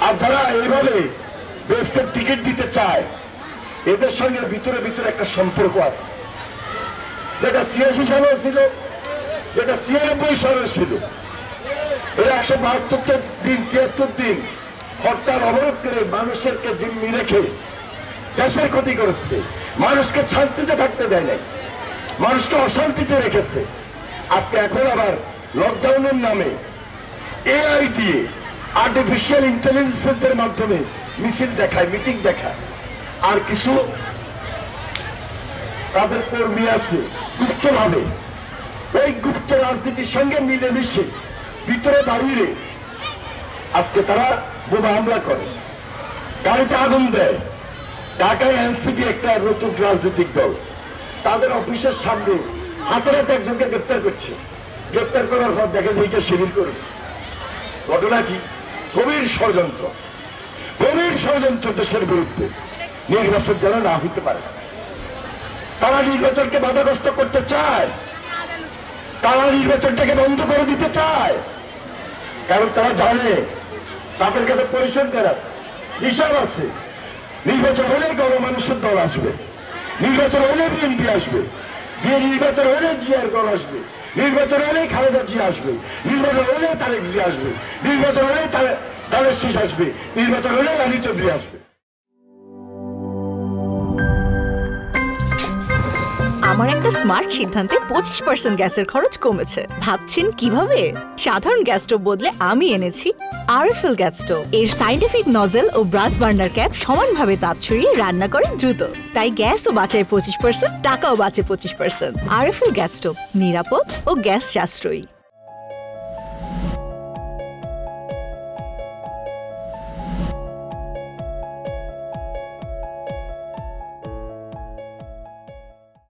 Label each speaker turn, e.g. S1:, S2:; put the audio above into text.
S1: আর যারা এইভাবে বেস্টের টিকিট দিতে চায় এদের সঙ্গে ভিতরে ভিতরে একটা সম্পর্ক আছে, যেটা ৮৬ সালেও ছিল, যেটা ৯৬ সালেও ছিল। এরা ১৭২ দিন ৭৩ দিন হরতাল অবরোধ করে মানুষেরকে জিম্মি রেখে দেশের ক্ষতি করেছে, মানুষকে শান্তিতে থাকতে দেয় নাই, মানুষকে অশান্তিতে রেখেছে। আজকে এখন আবার লকডাউনের নামে এআই দিয়ে আর্টিফিশিয়াল ইন্টেলিজেন্সের মাধ্যমে মিছিল দেখায়, মিটিং দেখায়। আর কিছু তাদের কর্মী আছে গুপ্তভাবে ওই গুপ্ত রাজনীতির সঙ্গে মিলেমিশে ভিতরে বাইরে আজকে তারা বোমা হামলা করে, গাড়িতে আগুন দেয়। ঢাকায় এনসিপি একটা নতুন রাজনৈতিক দল তাদের অফিসের সামনে হাতে হাতে একজনকে গ্রেপ্তার করছে। গ্রেপ্তার করার পর দেখে যে এইটা শিবির করে। ঘটনা কি? গভীর ষড়যন্ত্র, গভীর ষড়যন্ত্র দেশের বিরুদ্ধে। নির্বাচন যেন না হইতে পারে, তারা নির্বাচনকে বাধাগ্রস্ত করতে চায়, তারা নির্বাচনটাকে বন্ধ করে দিতে চায়। কারণ তারা জানে তাদের কাছে পরিসংখ্যান আছে, হিসাব আছে। নির্বাচন হলে গণমানুষের দল আসবে, নির্বাচন হলে বিএনপি আসবে, নির্বাচন হলে জিয়ার দল আসবে, নির্বাচন হলে খালেদা জিয়া আসবে, নির্বাচন হলে তারেক জিয়া আসবে, নির্বাচন হলে তারেক শীষ আসবে, নির্বাচন হলে রানী চৌধুরী আসবে।
S2: আমার একটা স্মার্ট সিদ্ধান্তে 25% গ্যাসের খরচ কমেছে। ভাবছেন কিভাবে? সাধারণ গ্যাস স্টোভ বদলে আমি এনেছি আরএফএল গ্যাস স্টোভ। এর সাইন্টিফিক নজল ও ব্রাস বার্নার ক্যাপ সমানভাবে তাপ ছড়িয়ে রান্না করে দ্রুত, তাই গ্যাসও বাঁচায় 25%, টাকাও বাঁচে 25%। আরএফএল গ্যাস স্টোভ নিরাপদ ও গ্যাস সাশ্রয়ী।